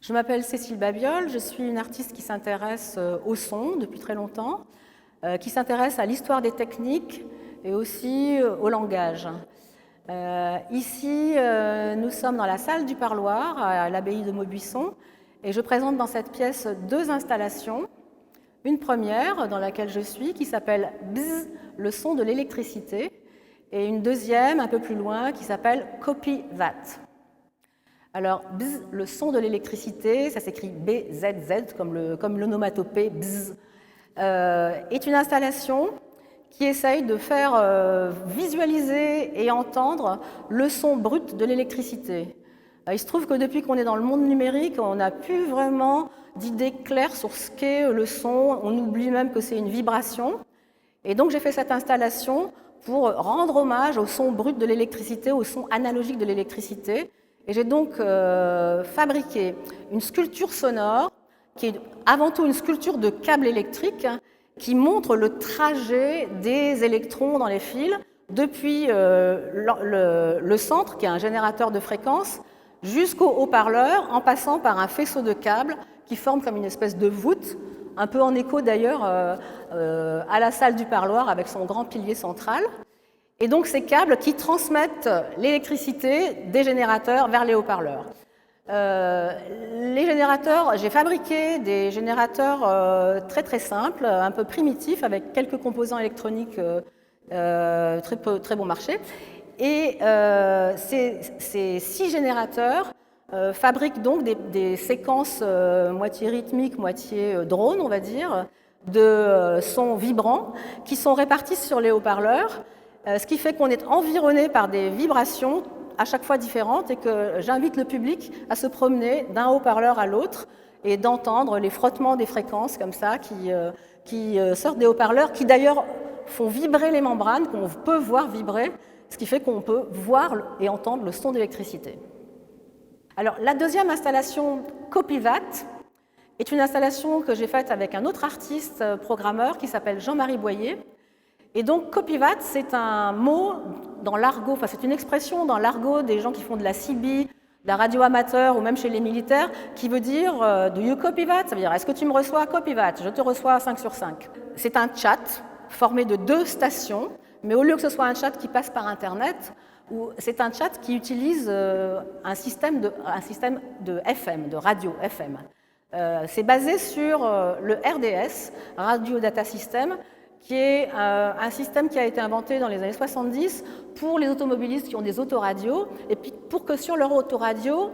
Je m'appelle Cécile Babiol, je suis une artiste qui s'intéresse au son depuis très longtemps, qui s'intéresse à l'histoire des techniques et aussi au langage. Ici, nous sommes dans la salle du parloir à l'abbaye de Maubuisson et je présente dans cette pièce deux installations. Une première dans laquelle je suis qui s'appelle Bzz, le son de l'électricité, et une deuxième un peu plus loin qui s'appelle Copy That. Alors, bzz, le son de l'électricité, ça s'écrit BZZ comme l'onomatopée bzz, est une installation qui essaye de faire visualiser et entendre le son brut de l'électricité. Il se trouve que depuis qu'on est dans le monde numérique, on n'a plus vraiment d'idée claire sur ce qu'est le son, on oublie même que c'est une vibration. Et donc j'ai fait cette installation pour rendre hommage au son brut de l'électricité, au son analogique de l'électricité. Et j'ai donc fabriqué une sculpture sonore qui est avant tout une sculpture de câbles électriques qui montre le trajet des électrons dans les fils depuis le centre, qui est un générateur de fréquences, jusqu'au haut-parleur, en passant par un faisceau de câbles qui forme comme une espèce de voûte, un peu en écho d'ailleurs à la salle du parloir avec son grand pilier central. Et donc ces câbles qui transmettent l'électricité des générateurs vers les haut-parleurs. Les générateurs, j'ai fabriqué des générateurs très très simples, un peu primitifs, avec quelques composants électroniques très bon marché. Et ces 6 générateurs fabriquent donc des séquences moitié rythmiques, moitié drone, on va dire, de sons vibrants qui sont répartis sur les haut-parleurs. Ce qui fait qu'on est environné par des vibrations à chaque fois différentes et que j'invite le public à se promener d'un haut-parleur à l'autre et d'entendre les frottements des fréquences comme ça qui sortent des haut-parleurs, qui d'ailleurs font vibrer les membranes, qu'on peut voir vibrer, ce qui fait qu'on peut voir et entendre le son d'électricité. Alors la deuxième installation, Copy That, est une installation que j'ai faite avec un autre artiste programmeur qui s'appelle Jean-Marie Boyer. Et donc, Copy That, c'est un mot dans l'argot, enfin c'est une expression dans l'argot des gens qui font de la CB, de la radio amateur ou même chez les militaires, qui veut dire Do you copy that? Ça veut dire est-ce que tu me reçois? Copy that, je te reçois 5 sur 5. C'est un chat formé de 2 stations, mais au lieu que ce soit un chat qui passe par Internet, c'est un chat qui utilise un système de FM, de radio FM. C'est basé sur le RDS, Radio Data System, qui est un système qui a été inventé dans les années 70 pour les automobilistes qui ont des autoradios, et puis pour que sur leur autoradio,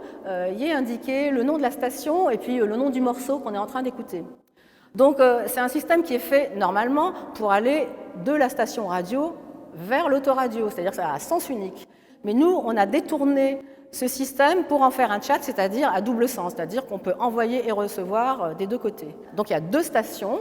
il y ait indiqué le nom de la station et puis le nom du morceau qu'on est en train d'écouter. Donc c'est un système qui est fait normalement pour aller de la station radio vers l'autoradio, c'est-à-dire que ça a un sens unique. Mais nous, on a détourné ce système pour en faire un chat, c'est-à-dire à double sens, c'est-à-dire qu'on peut envoyer et recevoir des deux côtés. Donc il y a 2 stations,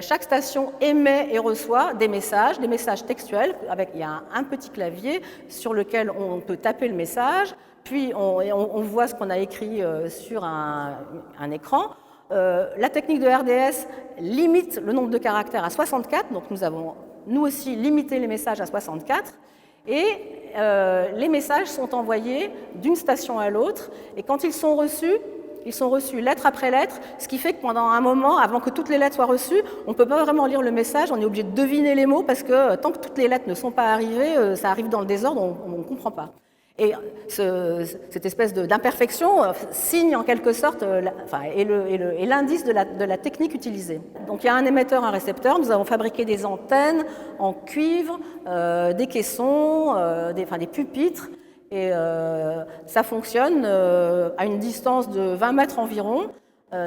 chaque station émet et reçoit des messages textuels, il y a un petit clavier sur lequel on peut taper le message, puis on voit ce qu'on a écrit sur un écran. La technique de RDS limite le nombre de caractères à 64, donc nous avons nous aussi limité les messages à 64, et les messages sont envoyés d'une station à l'autre, et quand ils sont reçus lettre après lettre, ce qui fait que pendant un moment, avant que toutes les lettres soient reçues, on ne peut pas vraiment lire le message, on est obligé de deviner les mots, parce que tant que toutes les lettres ne sont pas arrivées, ça arrive dans le désordre, on ne comprend pas. Et cette espèce d'imperfection signe en quelque sorte l'indice de la technique utilisée. Donc il y a un émetteur, un récepteur, nous avons fabriqué des antennes en cuivre, des caissons, des pupitres, et ça fonctionne à une distance de 20 mètres environ,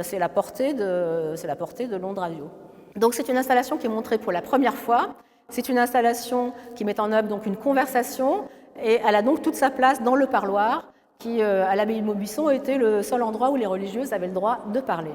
c'est la portée de l'onde radio. Donc c'est une installation qui est montrée pour la première fois, c'est une installation qui met en œuvre donc une conversation, et elle a donc toute sa place dans le parloir, qui, à l'abbaye de Maubuisson, était le seul endroit où les religieuses avaient le droit de parler.